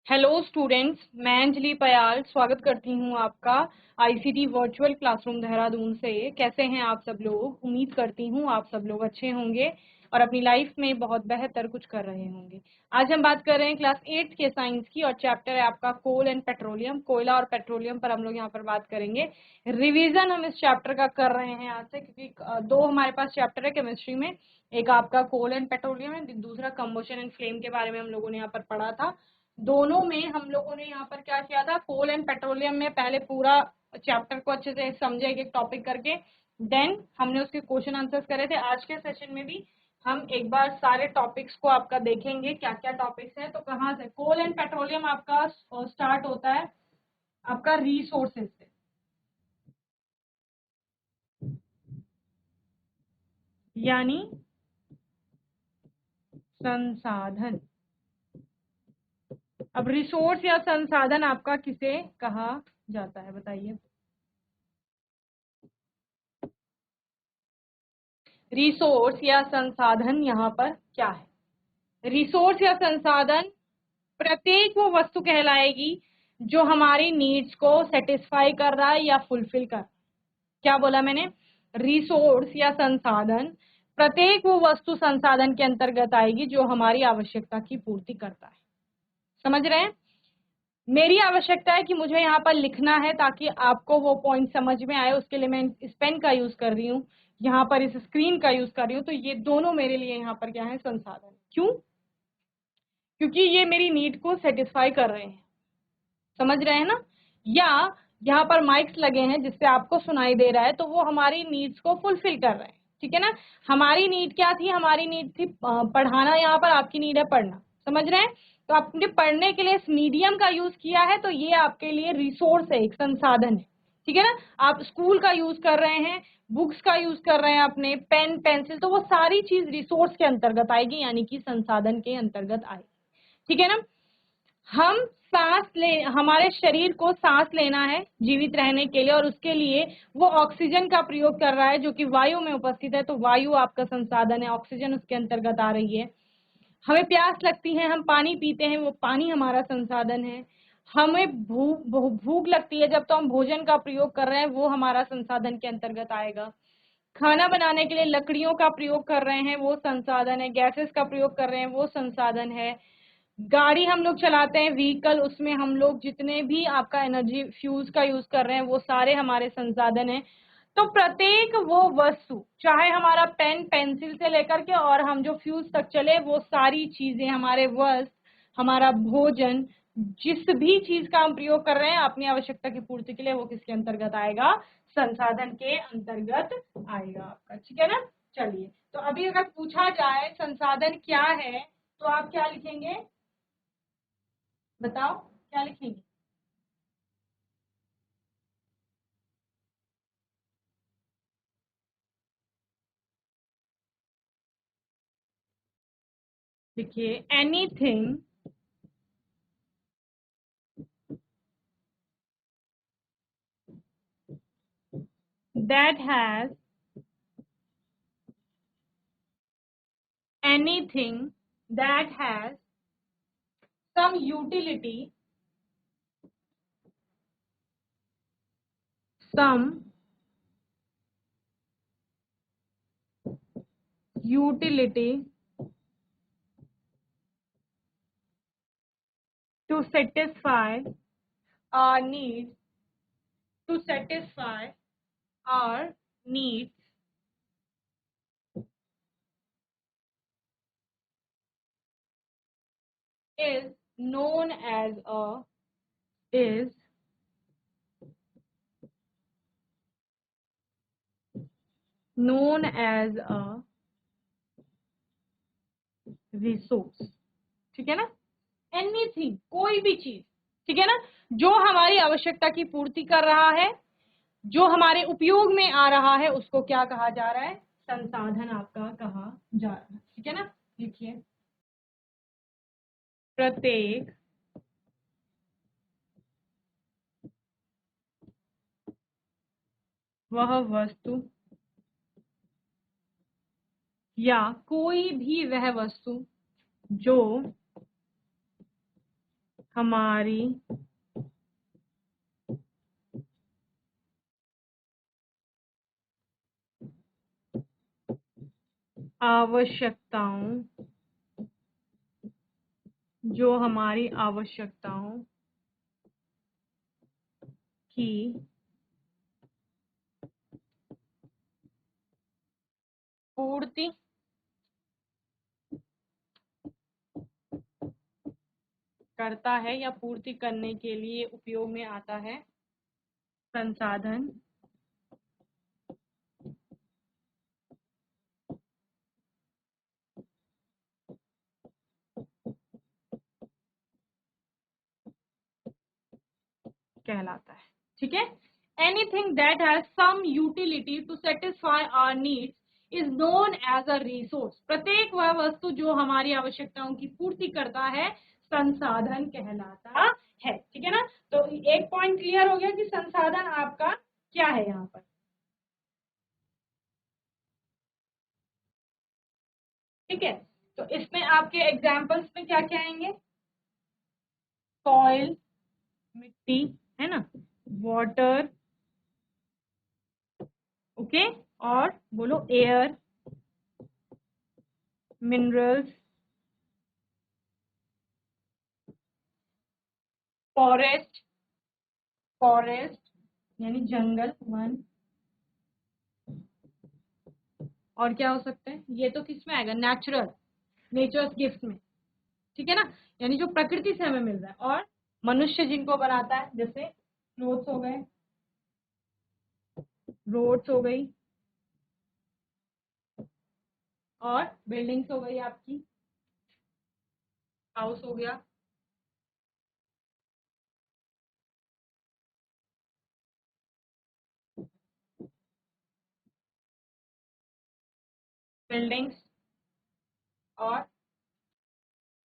Hello students, मैं अंजलि पयाल स्वागत करती हूँ आपका आईसीटी वर्चुअल क्लासरूम देहरादून से। कैसे हैं आप सब लोग? उम्मीद करती हूँ आप सब लोग अच्छे होंगे और अपनी लाइफ में बहुत बेहतर कुछ कर रहे होंगे। आज हम बात कर रहे हैं क्लास 8 के साइंस की और चैप्टर है आपका कोल एंड पेट्रोलियम। कोयला और पेट्रोलियम पर हम लोग यहाँ पर बात करेंगे। रिवीजन हम इस चैप्टर का कर रहे हैं आज से, क्योंकि दो हमारे पास चैप्टर है केमिस्ट्री में। एक आपका कोल एंड पेट्रोलियम है, दूसरा कंबशन एंड फ्लेम के बारे में हम लोगों ने यहाँ पर पढ़ा था। दोनों में हम लोगों ने यहाँ पर क्या किया था, कोल एंड पेट्रोलियम में पहले पूरा चैप्टर को अच्छे से समझे एक एक टॉपिक करके, देन हमने उसके क्वेश्चन आंसर्स करे थे। आज के सेशन में भी हम एक बार सारे टॉपिक्स को आपका देखेंगे क्या क्या टॉपिक्स हैं। तो कहाँ से कोल एंड पेट्रोलियम आपका स्टार्ट होता है? आपका रिसोर्सेज से, यानी संसाधन। अब रिसोर्स या संसाधन आपका किसे कहा जाता है, बताइए। रिसोर्स या संसाधन यहाँ पर क्या है? रिसोर्स या संसाधन प्रत्येक वो वस्तु कहलाएगी जो हमारी नीड्स को सेटिस्फाई कर रहा है या फुलफिल कर रहा है। क्या बोला मैंने? रिसोर्स या संसाधन प्रत्येक वो वस्तु संसाधन के अंतर्गत आएगी जो हमारी आवश्यकता की पूर्ति करता है। समझ रहे हैं? मेरी आवश्यकता है कि मुझे यहाँ पर लिखना है ताकि आपको वो पॉइंट समझ में आए, उसके लिए मैं इस पेन का यूज कर रही हूँ, यहाँ पर इस स्क्रीन का यूज कर रही हूँ। तो ये दोनों मेरे लिए यहाँ पर क्या है? संसाधन। क्यों? क्योंकि ये मेरी नीड को सेटिस्फाई कर रहे हैं। समझ रहे हैं ना? या यहाँ पर माइक्स लगे हैं जिससे आपको सुनाई दे रहा है, तो वो हमारी नीड्स को फुलफिल कर रहे हैं। ठीक है ना? हमारी नीड क्या थी? हमारी नीड थी पढ़ाना। यहाँ पर आपकी नीड है पढ़ना। समझ रहे हैं? तो आपने पढ़ने के लिए इस मीडियम का यूज किया है, तो ये आपके लिए रिसोर्स है, एक संसाधन है। ठीक है ना? आप स्कूल का यूज कर रहे हैं, बुक्स का यूज कर रहे हैं, अपने पेन पेंसिल, तो वो सारी चीज रिसोर्स के अंतर्गत आएगी, यानी कि संसाधन के अंतर्गत आएगी। ठीक है ना? हम सांस ले, हमारे शरीर को सांस लेना है जीवित रहने के लिए, और उसके लिए वो ऑक्सीजन का प्रयोग कर रहा है जो कि वायु में उपस्थित है। तो वायु आपका संसाधन है, ऑक्सीजन उसके अंतर्गत आ रही है। हमें प्यास लगती है, हम पानी पीते हैं, वो पानी हमारा संसाधन है। हमें भूख लगती है जब, तो हम भोजन का प्रयोग कर रहे हैं, वो हमारा संसाधन के अंतर्गत आएगा। खाना बनाने के लिए लकड़ियों का प्रयोग कर रहे हैं, वो संसाधन है। गैसेस का प्रयोग कर रहे हैं, वो संसाधन है। गाड़ी हम लोग चलाते हैं, व्हीकल, उसमें हम लोग जितने भी आपका एनर्जी फ्यूज का यूज कर रहे हैं, वो सारे हमारे संसाधन हैं। तो प्रत्येक वो वस्तु, चाहे हमारा पेन पेंसिल से लेकर के और हम जो फ्यूज तक चले, वो सारी चीजें, हमारे वस्त्र, हमारा भोजन, जिस भी चीज का हम प्रयोग कर रहे हैं अपनी आवश्यकता की पूर्ति के लिए, वो किसके अंतर्गत आएगा? संसाधन के अंतर्गत आएगा आपका। ठीक है ना? चलिए, तो अभी अगर पूछा जाए संसाधन क्या है, तो आप क्या लिखेंगे? बताओ, क्या लिखेंगे? लिखिए, anything that has anything that has some some utility to satisfy our needs, to satisfy our needs is known as a is known as a resource। ठीक है ना? एनीथिंग, कोई भी चीज, ठीक है ना, जो हमारी आवश्यकता की पूर्ति कर रहा है, जो हमारे उपयोग में आ रहा है, उसको क्या कहा जा रहा है? संसाधन आपका कहा जा रहा है। ठीक है ना? लिखिए, प्रत्येक वह वस्तु या कोई भी वह वस्तु जो हमारी आवश्यकताओं, जो हमारी आवश्यकताओं की पूर्ति करता है या पूर्ति करने के लिए उपयोग में आता है संसाधन कहलाता है। ठीक है, anything that has some utility to satisfy our needs is known as a resource. प्रत्येक वह वस्तु जो हमारी आवश्यकताओं की पूर्ति करता है संसाधन कहलाता है। ठीक है ना, तो एक पॉइंट क्लियर हो गया कि संसाधन आपका क्या है यहाँ पर। ठीक है, तो इसमें आपके एग्जाम्पल्स में क्या क्या आएंगे? सॉइल, मिट्टी, है ना, वाटर, ओके, और बोलो एयर, मिनरल्स, फॉरेस्ट, फॉरेस्ट यानी जंगल, वन, और क्या हो सकते हैं? ये तो किस में आएगा? नेचुरल, नेचर्स गिफ्ट में। ठीक है ना, यानी जो प्रकृति से हमें मिल रहा है, और मनुष्य जिनको बनाता है, जैसे क्लोथ्स हो गए, रोड्स हो गई, और बिल्डिंग्स हो गई, आपकी हाउस हो गया, बिल्डिंग्स, और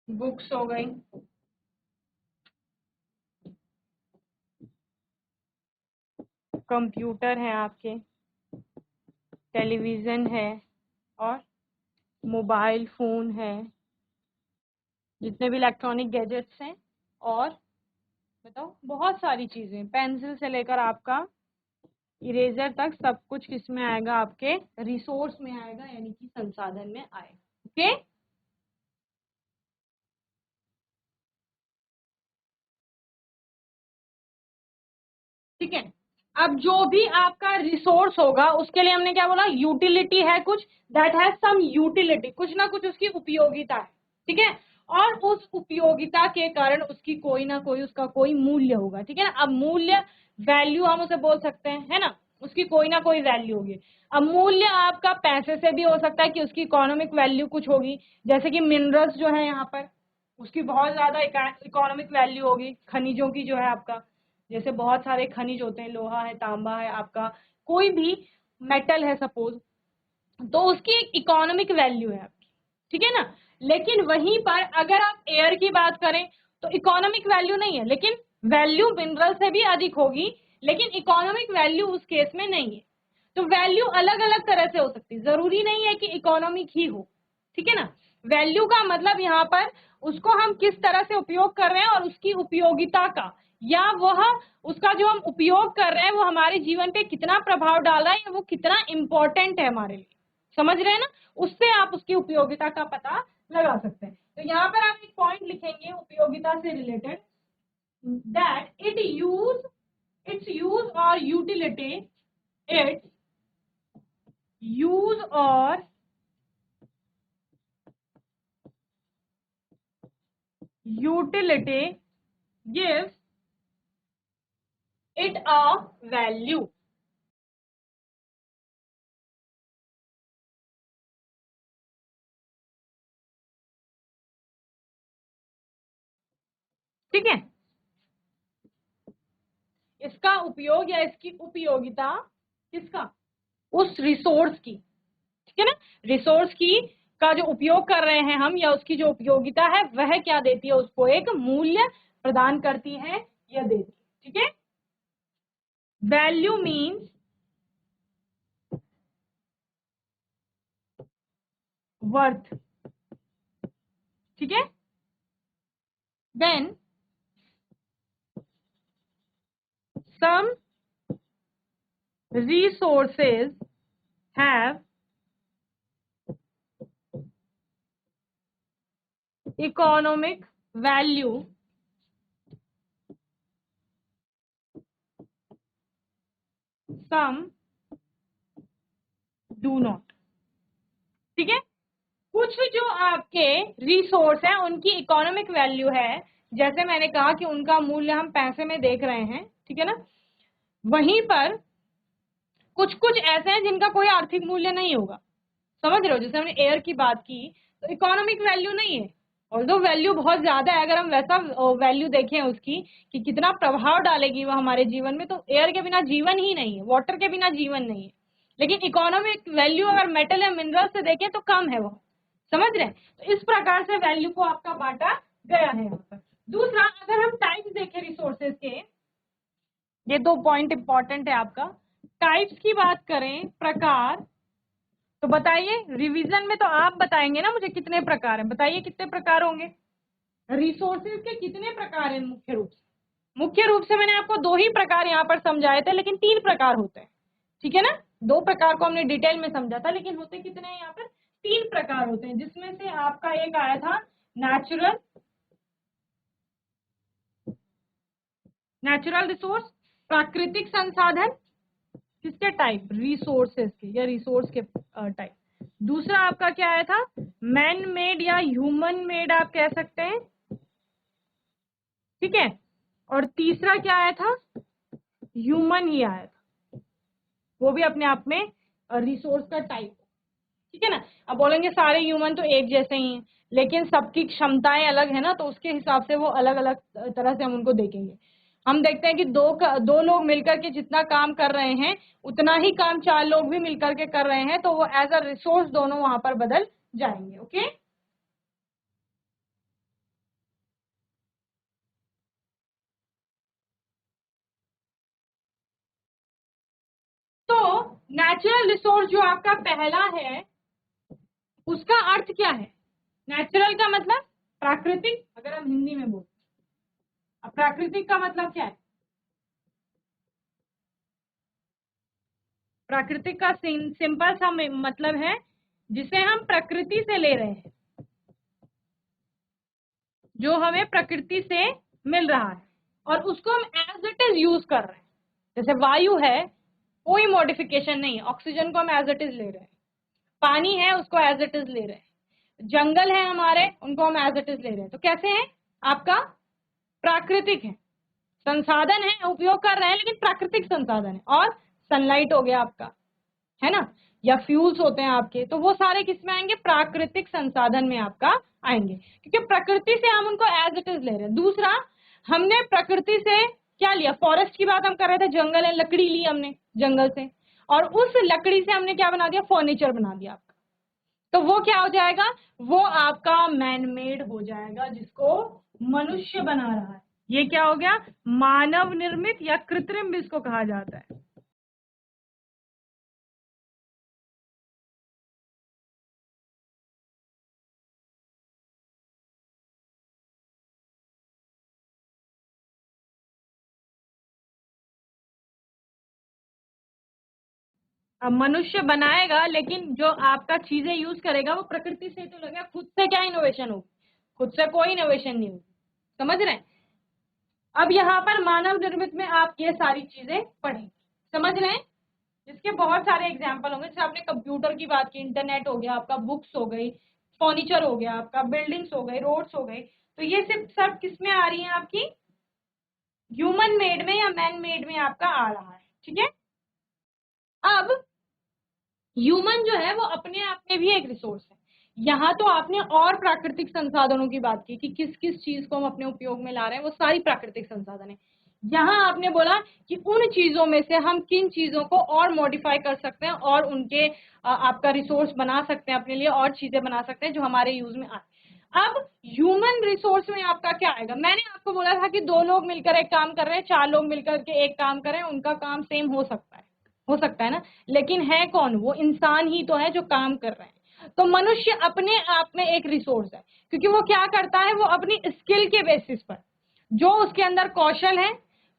बुक्स हो गई, कंप्यूटर है आपके, टेलीविजन है, और मोबाइल फोन है, जितने भी इलेक्ट्रॉनिक गैजेट्स हैं, और बताओ बहुत सारी चीजें, पेंसिल से लेकर आपका इरेजर तक, सब कुछ किस में आएगा? आपके रिसोर्स में आएगा, यानी कि संसाधन में आएगा। ओके, ठीक है। अब जो भी आपका रिसोर्स होगा उसके लिए हमने क्या बोला? यूटिलिटी है कुछ, दैट हैज सम यूटिलिटी, कुछ ना कुछ उसकी उपयोगिता है। ठीक है, और उस उपयोगिता के कारण उसकी कोई ना कोई, उसका कोई मूल्य होगा। ठीक है ना, अब मूल्य, वैल्यू हम उसे बोल सकते हैं, है ना, उसकी कोई ना कोई वैल्यू होगी। अब मूल्य आपका पैसे से भी हो सकता है कि उसकी इकोनॉमिक वैल्यू कुछ होगी, जैसे कि मिनरल्स जो है यहाँ पर, उसकी बहुत ज्यादा इकोनॉमिक वैल्यू होगी। खनिजों की जो है आपका, जैसे बहुत सारे खनिज होते हैं, लोहा है, तांबा है, आपका कोई भी मेटल है सपोज, तो उसकी इकोनॉमिक वैल्यू है आपकी। ठीक है ना, लेकिन वहीं पर अगर आप एयर की बात करें तो इकोनॉमिक वैल्यू नहीं है, लेकिन वैल्यू मिनरल से भी अधिक होगी, लेकिन इकोनॉमिक वैल्यू उस केस में नहीं है। तो वैल्यू अलग अलग तरह से हो सकती है, जरूरी नहीं है कि इकोनॉमिक ही हो। ठीक है ना, वैल्यू का मतलब यहाँ पर उसको हम किस तरह से उपयोग कर रहे हैं, और उसकी उपयोगिता का, या वह उसका जो हम उपयोग कर रहे हैं वो हमारे जीवन पे कितना प्रभाव डाल रहा है, या वो कितना इंपॉर्टेंट है हमारे लिए। समझ रहे हैं ना, उससे आप उसकी उपयोगिता का पता लगा सकते हैं। तो यहाँ पर आप एक पॉइंट लिखेंगे उपयोगिता से रिलेटेड, दैट इट्स यूज और यूटिलिटी, इट्स यूज और utility gives it a value। ठीक है, इसका उपयोग या इसकी उपयोगिता किसका? उस रिसोर्स की। ठीक है ना, रिसोर्स की का जो उपयोग कर रहे हैं हम, या उसकी जो उपयोगिता है, वह क्या देती है? उसको एक मूल्य प्रदान करती है या देती है। ठीक है, वैल्यू मीन्स वर्थ। ठीक है, then some resources have economic value some do not। ठीक है, कुछ जो आपके रिसोर्स हैं उनकी इकोनॉमिक वैल्यू है, जैसे मैंने कहा कि उनका मूल्य हम पैसे में देख रहे हैं, ठीक है ना। वहीं पर कुछ कुछ ऐसे हैं जिनका कोई आर्थिक मूल्य नहीं होगा, समझ रहे हो। जैसे हमने एयर की बात की तो इकोनॉमिक वैल्यू नहीं है, और जो वैल्यू बहुत ज्यादा है, अगर हम वैसा वैल्यू देखें उसकी कि कितना प्रभाव डालेगी वो हमारे जीवन में, तो एयर के बिना जीवन ही नहीं है, वाटर के बिना जीवन नहीं है। लेकिन इकोनॉमिक वैल्यू अगर मेटल या मिनरल से देखें तो कम है वो, समझ रहे हैं। तो इस प्रकार से वैल्यू को आपका बांटा गया है यहाँ पर। दूसरा, अगर हम टाइप्स देखें रिसोर्सेज के, ये 2 पॉइंट इंपॉर्टेंट है आपका। टाइप्स की बात करें, प्रकार, तो बताइए रिवीजन में तो आप बताएंगे ना मुझे कितने प्रकार हैं, बताइए कितने प्रकार होंगे रिसोर्सेज के, कितने प्रकार हैं मुख्य रूप से। मुख्य रूप से मैंने आपको 2 ही प्रकार यहाँ पर समझाए थे, लेकिन 3 प्रकार होते हैं, ठीक है ना। 2 प्रकार को हमने डिटेल में समझा था, लेकिन होते कितने हैं यहाँ पर, 3 प्रकार होते हैं, जिसमें से आपका एक आया था नेचुरल रिसोर्स, प्राकृतिक संसाधन, किसके टाइप, रिसोर्सेस के या रिसोर्स के टाइप। दूसरा आपका क्या आया था, मैन मेड या ह्यूमन मेड आप कह सकते हैं, ठीक है। और तीसरा क्या आया था, ह्यूमन ही आया था, वो भी अपने आप में रिसोर्स का टाइप, ठीक है ना। अब बोलेंगे सारे ह्यूमन तो एक जैसे ही हैं, लेकिन सबकी क्षमताएं अलग है ना, तो उसके हिसाब से वो अलग अलग तरह से हम उनको देखेंगे। हम देखते हैं कि दो लोग मिलकर के जितना काम कर रहे हैं उतना ही काम 4 लोग भी मिलकर के कर रहे हैं, तो वो एज अ रिसोर्स दोनों वहां पर बदल जाएंगे। ओके, तो नेचुरल रिसोर्स जो आपका पहला है उसका अर्थ क्या है। नेचुरल का मतलब प्राकृतिक, अगर हम हिंदी में बोलते, अब प्राकृतिक का मतलब क्या है, प्राकृतिक का सिंपल सा मतलब है जिसे हम प्रकृति से ले रहे हैं, जो हमें प्रकृति से मिल रहा है और उसको हम एज इट इज यूज कर रहे हैं। जैसे वायु है, कोई मॉडिफिकेशन नहीं है, ऑक्सीजन को हम एज इट इज ले रहे हैं, पानी है उसको एज इट इज ले रहे हैं, जंगल है हमारे उनको हम एज इट इज ले रहे हैं। तो कैसे है, आपका प्राकृतिक है, संसाधन है उपयोग कर रहे हैं लेकिन प्राकृतिक संसाधन है। और सनलाइट हो गया आपका, है ना, या फ्यूल्स होते हैं आपके, तो वो सारे किस में आएंगे, प्राकृतिक संसाधन में आपका आएंगे, क्योंकि प्रकृति से हम उनको एज इट इज ले रहे हैं। दूसरा, हमने प्रकृति से क्या लिया, फॉरेस्ट की बात हम कर रहे थे, जंगल है, लकड़ी ली हमने जंगल से, और उस लकड़ी से हमने क्या बना दिया, फर्नीचर बना दिया आपका। तो वो क्या हो जाएगा, वो आपका मैन मेड हो जाएगा, जिसको मनुष्य बना रहा है। ये क्या हो गया, मानव निर्मित या कृत्रिम भी इसको कहा जाता है। अब मनुष्य बनाएगा, लेकिन जो आपका चीजें यूज करेगा वो प्रकृति से तो लगेगा, खुद से क्या इनोवेशन होगी, खुद से कोई इनोवेशन नहीं होगी, समझ रहे हैं। अब यहाँ पर मानव निर्मित में आप ये सारी चीजें पढ़ेंगे, समझ रहे हैं, जिसके बहुत सारे एग्जाम्पल होंगे। जैसे आपने कंप्यूटर की बात की, इंटरनेट हो गया आपका, बुक्स हो गई, फर्नीचर हो गया आपका, बिल्डिंग्स हो गई, रोड्स हो गई, तो ये सिर्फ सब किस में आ रही है, आपकी ह्यूमन मेड में या मैन मेड में आपका आ रहा है, ठीक है। अब ह्यूमन जो है वो अपने आप में भी एक रिसोर्स है। यहाँ तो आपने और प्राकृतिक संसाधनों की बात की कि किस किस चीज को हम अपने उपयोग में ला रहे हैं, वो सारी प्राकृतिक संसाधन है। यहाँ आपने बोला कि उन चीजों में से हम किन चीजों को और मॉडिफाई कर सकते हैं और उनके आपका रिसोर्स बना सकते हैं, अपने लिए और चीजें बना सकते हैं जो हमारे यूज में आए। अब ह्यूमन रिसोर्स में आपका क्या आएगा, मैंने आपको बोला था कि 2 लोग मिलकर एक काम कर रहे हैं, 4 लोग मिलकर के एक काम कर रहे हैं, उनका काम सेम हो सकता है ना, लेकिन है कौन, वो इंसान ही तो है जो काम कर रहे हैं। तो मनुष्य अपने आप में एक रिसोर्स है, क्योंकि वो क्या करता है, वो अपनी स्किल के बेसिस पर, जो उसके अंदर कौशल है,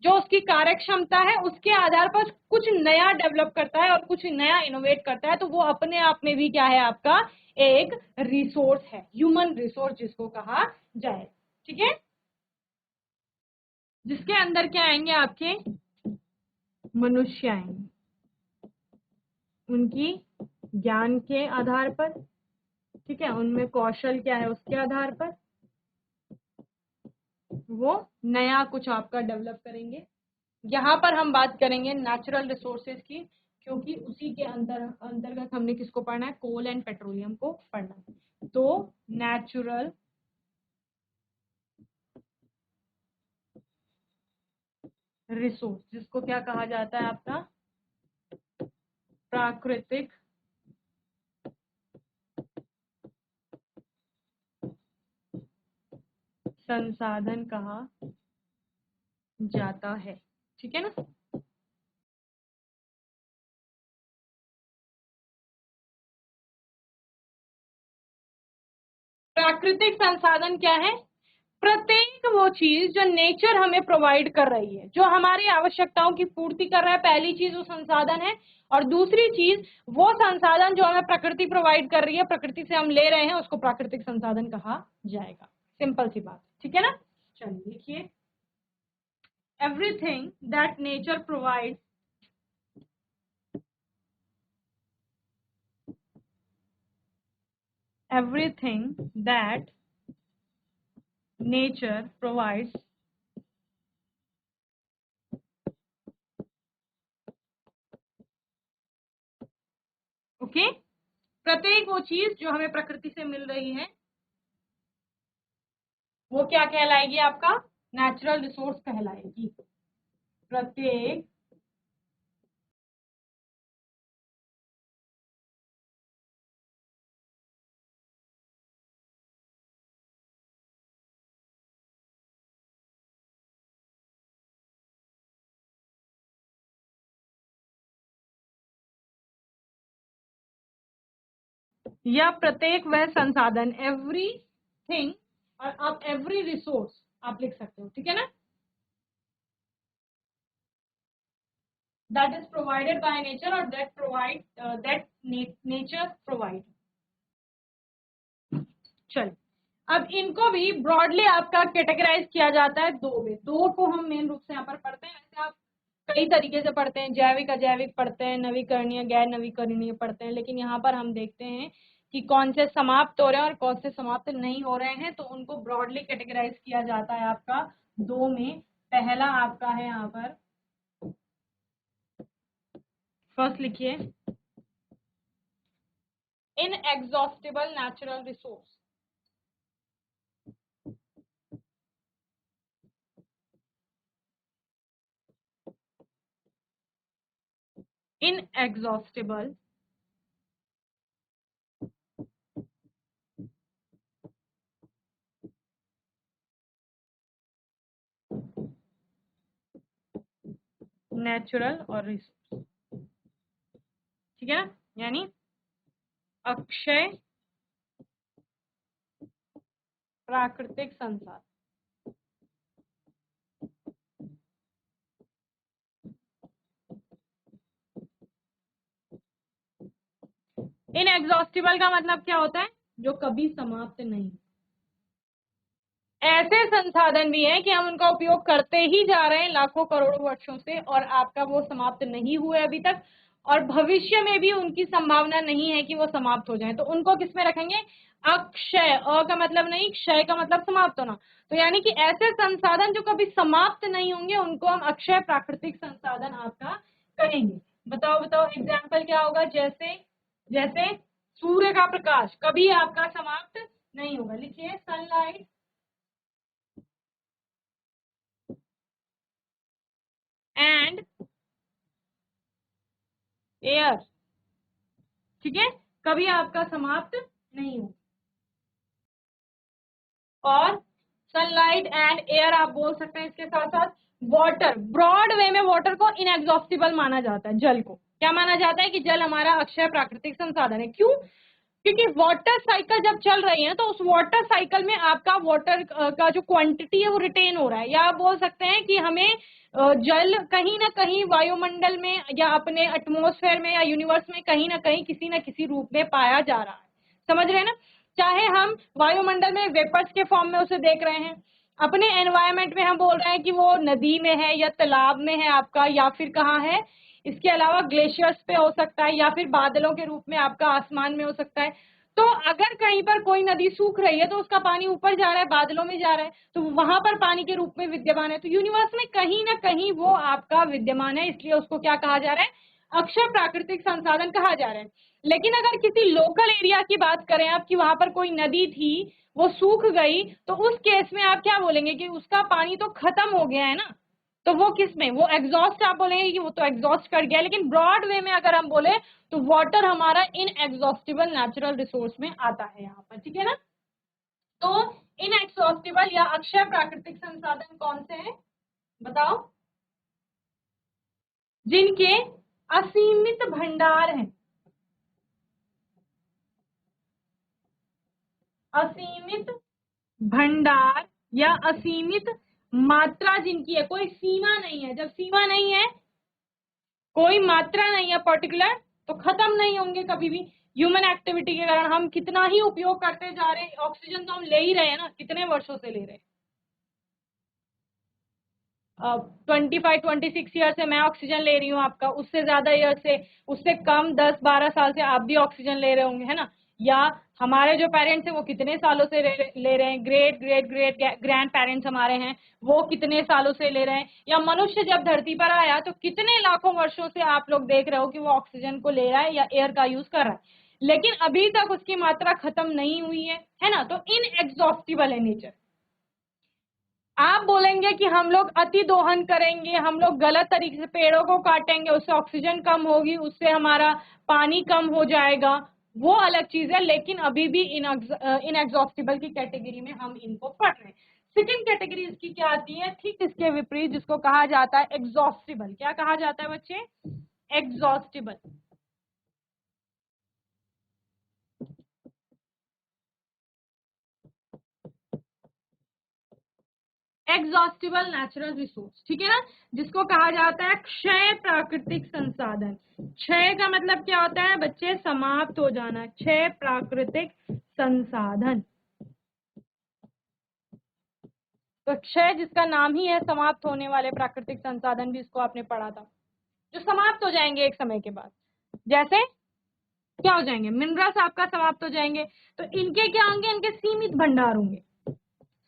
जो उसकी कार्य क्षमता है उसके आधार पर कुछ नया डेवलप करता है और कुछ नया इनोवेट करता है, तो वो अपने आप में भी क्या है, आपका एक रिसोर्स है, ह्यूमन रिसोर्स जिसको कहा जाए। ठीक है, जिसके अंदर क्या आएंगे, आपके मनुष्य आएंगे, उनकी ज्ञान के आधार पर, ठीक है, उनमें कौशल क्या है उसके आधार पर वो नया कुछ आपका डेवलप करेंगे। यहाँ पर हम बात करेंगे नेचुरल रिसोर्सेज की, क्योंकि उसी के अंतर्गत हमने किसको पढ़ना है, कोल एंड पेट्रोलियम को पढ़ना है। तो नेचुरल रिसोर्स जिसको क्या कहा जाता है, आपका प्राकृतिक संसाधन कहा जाता है। ठीक है ना। प्राकृतिक संसाधन क्या है, प्रत्येक वो चीज जो नेचर हमें प्रोवाइड कर रही है, जो हमारी आवश्यकताओं की पूर्ति कर रहा है, पहली चीज वो संसाधन है। और दूसरी चीज वो संसाधन जो हमें प्रकृति प्रोवाइड कर रही है, प्रकृति से हम ले रहे हैं, उसको प्राकृतिक संसाधन कहा जाएगा। सिंपल सी बात, ठीक है ना। चलिए लिखिए, everything that nature provide everything that nature provides okay, प्रत्येक वो चीज जो हमें प्रकृति से मिल रही है वो क्या कहलाएगी, आपका नेचुरल रिसोर्स कहलाएगी। प्रत्येक या प्रत्येक वह संसाधन, एवरीथिंग, और आप एवरी रिसोर्स आप लिख सकते हो, ठीक है ना, that is provided by nature और that provide that nature provide. चल, अब इनको भी ब्रॉडली आपका कैटेगराइज किया जाता है दो में। दो को हम मेन रूप से यहाँ पर पढ़ते हैं, वैसे आप कई तरीके से पढ़ते हैं, जैविक अजैविक पढ़ते हैं, नवीकरणीय गैर नवीकरणीय पढ़ते हैं, लेकिन यहाँ पर हम देखते हैं कि कौन से समाप्त हो रहे हैं और कौन से समाप्त नहीं हो रहे हैं, तो उनको ब्रॉडली कैटेगराइज किया जाता है आपका दो में। पहला आपका है यहाँ पर, फर्स्ट लिखिए, inexhaustible natural resource. Inexhaustible natural और रिसोर्स, ठीक है ना, यानी अक्षय प्राकृतिक संसाधन। इनएग्जॉस्टिबल का मतलब क्या होता है, जो कभी समाप्त नहीं। ऐसे संसाधन भी हैं कि हम उनका उपयोग करते ही जा रहे हैं लाखों करोड़ों वर्षों से, और आपका वो समाप्त नहीं हुए अभी तक, और भविष्य में भी उनकी संभावना नहीं है कि वो समाप्त हो जाए, तो उनको किस में रखेंगे, अक्षय। अ का मतलब नहीं, क्षय का मतलब समाप्त होना, तो यानी कि ऐसे संसाधन जो कभी समाप्त नहीं होंगे उनको हम अक्षय प्राकृतिक संसाधन आपका कहेंगे। बताओ बताओ, एग्जाम्पल क्या होगा, जैसे जैसे सूर्य का प्रकाश कभी आपका समाप्त नहीं होगा। लिखिए, सनलाइट एंड एयर, ठीक है, कभी आपका समाप्त नहीं हो। और सनलाइट एंड एयर आप बोल सकते हैं, इसके साथ साथ वाटर, ब्रॉड वे में वाटर को इनएग्जॉस्टिबल माना जाता है। जल को क्या माना जाता है कि जल हमारा अक्षय प्राकृतिक संसाधन है। क्यों? क्योंकि वाटर साइकिल जब चल रही है तो उस वाटर साइकिल में आपका वाटर का जो क्वांटिटी है वो रिटेन हो रहा है, या आप बोल सकते हैं कि हमें जल कहीं ना कहीं वायुमंडल में या अपने एटमॉस्फेयर में या यूनिवर्स में कहीं ना कहीं किसी न किसी रूप में पाया जा रहा है। समझ रहे हैं ना? चाहे हम वायुमंडल में वेपर्स के फॉर्म में उसे देख रहे हैं, अपने एनवायरमेंट में हम बोल रहे हैं कि वो नदी में है या तालाब में है आपका, या फिर कहाँ है, इसके अलावा ग्लेशियर्स पे हो सकता है, या फिर बादलों के रूप में आपका आसमान में हो सकता है। तो अगर कहीं पर कोई नदी सूख रही है तो उसका पानी ऊपर जा रहा है, बादलों में जा रहा है, तो वहां पर पानी के रूप में विद्यमान है। तो यूनिवर्स में कहीं ना कहीं वो आपका विद्यमान है, इसलिए उसको क्या कहा जा रहा है? अक्षय प्राकृतिक संसाधन कहा जा रहा है। लेकिन अगर किसी लोकल एरिया की बात करें आप, कि वहां पर कोई नदी थी, वो सूख गई, तो उस केस में आप क्या बोलेंगे कि उसका पानी तो खत्म हो गया है ना, तो वो किस में, वो एग्जॉस्ट, आप बोलेंगे कि वो तो एग्जॉस्ट कर गया। लेकिन ब्रॉड वे में अगर हम बोले तो वाटर हमारा इनएग्जॉस्टिबल नेचुरल रिसोर्स में आता है यहाँ पर, ठीक है ना? तो इनएग्जॉस्टिबल या अक्षय प्राकृतिक संसाधन कौन से हैं बताओ? जिनके असीमित भंडार हैं, असीमित भंडार या असीमित मात्रा जिनकी है, कोई सीमा नहीं है। जब सीमा नहीं है, कोई मात्रा नहीं है पर्टिकुलर, तो खत्म नहीं होंगे कभी भी। ह्यूमन एक्टिविटी के कारण हम कितना ही उपयोग करते जा रहे हैं, ऑक्सीजन तो हम ले ही रहे हैं ना, कितने वर्षों से ले रहे हैं। 25-26 ईयर से मैं ऑक्सीजन ले रही हूँ आपका, उससे ज्यादा ईयर से, उससे कम 10-12 साल से आप भी ऑक्सीजन ले रहे होंगे, है ना? या हमारे जो पेरेंट्स हैं वो कितने सालों से ले रहे हैं, great great great grand parents हमारे हैं, वो कितने सालों से ले रहे हैं। या मनुष्य जब धरती पर आया तो कितने लाखों वर्षों से आप लोग देख रहे हो कि वो ऑक्सीजन को ले रहा है या एयर का यूज कर रहा है, लेकिन अभी तक उसकी मात्रा खत्म नहीं हुई है ना? तो इनएग्जॉस्टिबल है नेचर। आप बोलेंगे कि हम लोग अति दोहन करेंगे, हम लोग गलत तरीके से पेड़ों को काटेंगे, उससे ऑक्सीजन कम होगी, उससे हमारा पानी कम हो जाएगा, वो अलग चीज है। लेकिन अभी भी इनएग्जॉस्टिबल की कैटेगरी में हम इनको पढ़ रहे हैं। सेकेंड कैटेगरी इसकी क्या आती है? ठीक इसके विपरीत, जिसको कहा जाता है एग्जॉस्टिबल। क्या कहा जाता है बच्चे? एग्जॉस्टिबल। एग्जॉस्टिबल नेचुरल रिसोर्स, ठीक है ना? जिसको कहा जाता है क्षय प्राकृतिक संसाधन। क्षय का मतलब क्या होता है बच्चे? समाप्त हो जाना। क्षय प्राकृतिक संसाधन, तो क्षय जिसका नाम ही है, समाप्त होने वाले प्राकृतिक संसाधन भी इसको आपने पढ़ा था, जो समाप्त हो जाएंगे एक समय के बाद। जैसे क्या हो जाएंगे? मिनरल्स आपका समाप्त हो जाएंगे, तो इनके क्या होंगे? इनके सीमित भंडार होंगे,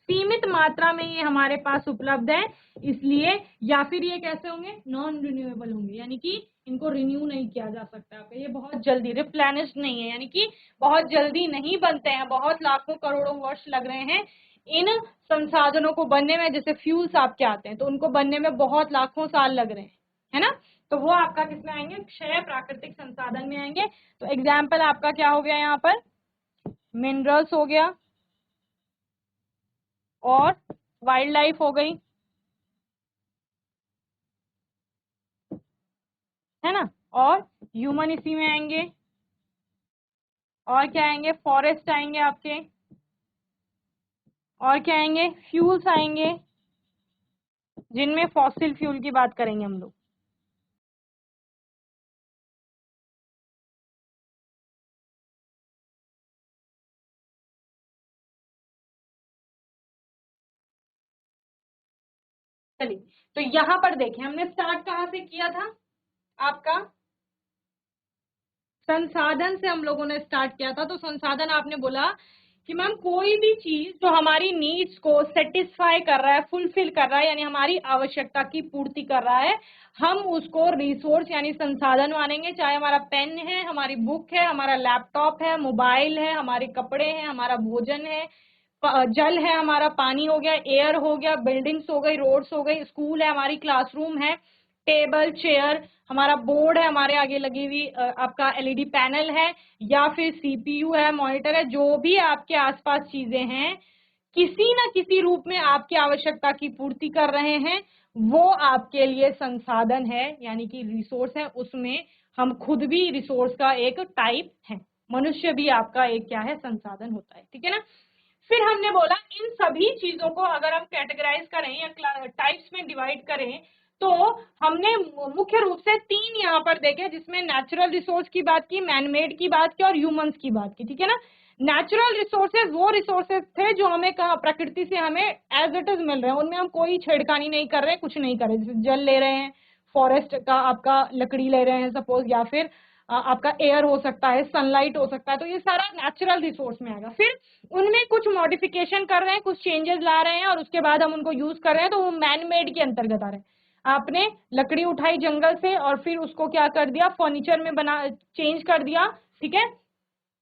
सीमित मात्रा में ये हमारे पास उपलब्ध है, इसलिए। या फिर ये कैसे होंगे? नॉन रिन्यूएबल होंगे, यानी कि इनको रिन्यू नहीं किया जा सकता आपका, ये बहुत जल्दी रिप्लेनिश नहीं है, यानी कि बहुत जल्दी नहीं बनते हैं, बहुत लाखों करोड़ों वर्ष लग रहे हैं इन संसाधनों को बनने में। जैसे फ्यूल्स आपके आते हैं तो उनको बनने में बहुत लाखों साल लग रहे हैं, है ना? तो वो आपका किसमें आएंगे? क्षय प्राकृतिक संसाधन में आएंगे। तो एग्जाम्पल आपका क्या हो गया यहाँ पर? मिनरल्स हो गया, और वाइल्ड लाइफ हो गई, है ना? और ह्यूमन इसी में आएंगे, और क्या आएंगे? फॉरेस्ट आएंगे आपके, और क्या आएंगे? फ्यूल्स आएंगे, जिनमें फॉसिल फ्यूल की बात करेंगे हम लोग। चलिए, तो यहां पर देखें, हमने स्टार्ट कहां से किया था? आपका संसाधन से हम लोगों ने स्टार्ट किया था। तो संसाधन आपने बोला कि मैम कोई भी चीज जो हमारी नीड्स को सेटिस्फाई कर रहा है, फुलफिल कर रहा है, यानी हमारी आवश्यकता की पूर्ति कर रहा है, हम उसको रिसोर्स यानी संसाधन मानेंगे। चाहे हमारा पेन है, हमारी बुक है, हमारा लैपटॉप है, मोबाइल है, हमारे कपड़े हैं, हमारा भोजन है, जल है, हमारा पानी हो गया, एयर हो गया, बिल्डिंग्स हो गई, रोड्स हो गई, स्कूल है, हमारी क्लासरूम है, टेबल चेयर, हमारा बोर्ड है, हमारे आगे लगी हुई आपका एलईडी पैनल है, या फिर सीपीयू है, मॉनिटर है, जो भी आपके आसपास चीजें हैं, किसी न किसी रूप में आपकी आवश्यकता की पूर्ति कर रहे हैं, वो आपके लिए संसाधन है, यानी कि रिसोर्स है। उसमें हम खुद भी रिसोर्स का एक टाइप है। मनुष्य भी आपका एक क्या है, संसाधन होता है, ठीक है ना। फिर हमने बोला इन सभी चीजों को अगर हम कैटेगराइज करें या टाइप्स में डिवाइड करें तो हमने मुख्य रूप से 3 यहाँ पर देखे, जिसमें नेचुरल रिसोर्स की बात की, मैनमेड की बात की और ह्यूमंस की बात की, ठीक है ना। नेचुरल रिसोर्सेज वो रिसोर्सेज थे जो हमें कहा प्रकृति से हमें एज इट इज मिल रहे हैं, उनमें हम कोई छेड़खानी नहीं कर रहे हैं, कुछ नहीं कर रहे, जैसे जल ले रहे हैं, फॉरेस्ट का आपका लकड़ी ले रहे हैं सपोज, या फिर आपका एयर हो सकता है, सनलाइट हो सकता है, तो ये सारा नेचुरल रिसोर्स में आएगा। फिर उनमें कुछ मॉडिफिकेशन कर रहे हैं, कुछ चेंजेस ला रहे हैं और उसके बाद हम उनको यूज कर रहे हैं, तो वो मैन मेड के अंतर्गत आ रहे हैं। आपने लकड़ी उठाई जंगल से और फिर उसको क्या कर दिया, फर्नीचर में बना चेंज कर दिया, ठीक है,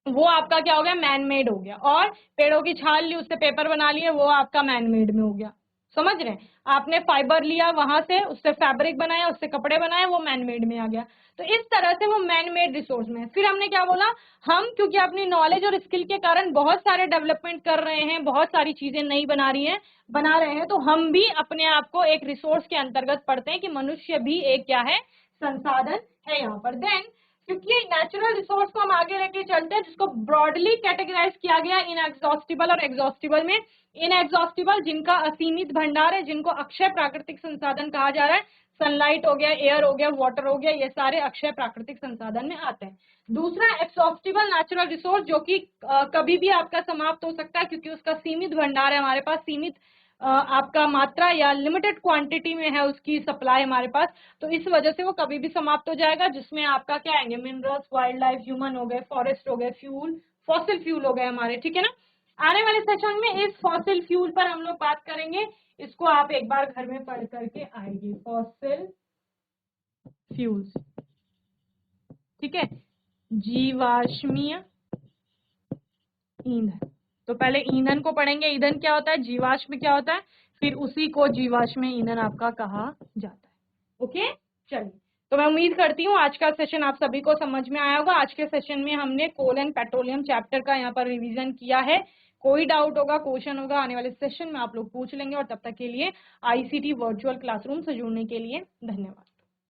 वो आपका क्या हो गया, मैन मेड हो गया। और पेड़ों की छाल ली, उससे पेपर बना लिए, वो आपका मैन मेड में हो गया। समझ रहे हैं, आपने फाइबर लिया वहां से, उससे फैब्रिक बनाया, उससे कपड़े बनाए, वो मैन मेड में आ गया। तो इस तरह से वो मैन मेड रिसोर्स में है। फिर हमने क्या बोला, हम क्योंकि अपनी नॉलेज और स्किल के कारण बहुत सारे डेवलपमेंट कर रहे हैं, बहुत सारी चीजें नई बना रहे हैं, तो हम भी अपने आप को एक रिसोर्स के अंतर्गत पढ़ते हैं कि मनुष्य भी एक क्या है, संसाधन है यहाँ पर। देन क्योंकि नेचुरल रिसोर्स को हम आगे लेके चलते हैं, जिसको ब्रॉडली कैटेगराइज किया गया इनएग्जॉस्टिबल और एग्जॉस्टिबल में। इनएग्जॉस्टिबल जिनका असीमित भंडार है, जिनको अक्षय प्राकृतिक संसाधन कहा जा रहा है, सनलाइट हो गया, एयर हो गया, वाटर हो गया, ये सारे अक्षय प्राकृतिक संसाधन में आते हैं। दूसरा एग्जॉस्टिबल नेचुरल रिसोर्स, जो कि कभी भी आपका समाप्त हो सकता है, क्योंकि उसका सीमित भंडार है हमारे पास, सीमित आपका मात्रा या लिमिटेड क्वांटिटी में है उसकी सप्लाई हमारे पास, तो इस वजह से वो कभी भी समाप्त हो जाएगा। जिसमें आपका क्या आएंगे, मिनरल्स, वाइल्ड लाइफ, ह्यूमन हो गए, फॉरेस्ट हो गए, फ्यूल, फॉसिल फ्यूल हो गए हमारे, ठीक है ना। आने वाले सेशन में इस फॉसिल फ्यूल पर हम लोग बात करेंगे, इसको आप एक बार घर में पढ़ करके आएंगे, फॉसिल फ्यूल्स, ठीक है, जीवाश्मीय ईंधन। तो पहले ईंधन को पढ़ेंगे, ईंधन क्या होता है, जीवाश्म क्या होता है, फिर उसी को जीवाश्म ईंधन आपका कहा जाता है। ओके, चलिए, तो मैं उम्मीद करती हूँ आज का सेशन आप सभी को समझ में आया होगा। आज के सेशन में हमने कोल एंड पेट्रोलियम चैप्टर का यहाँ पर रिवीजन किया है। कोई डाउट होगा, क्वेश्चन होगा, आने वाले सेशन में आप लोग पूछ लेंगे। और तब तक के लिए आईसीटी वर्चुअल क्लासरूम से जुड़ने के लिए धन्यवाद।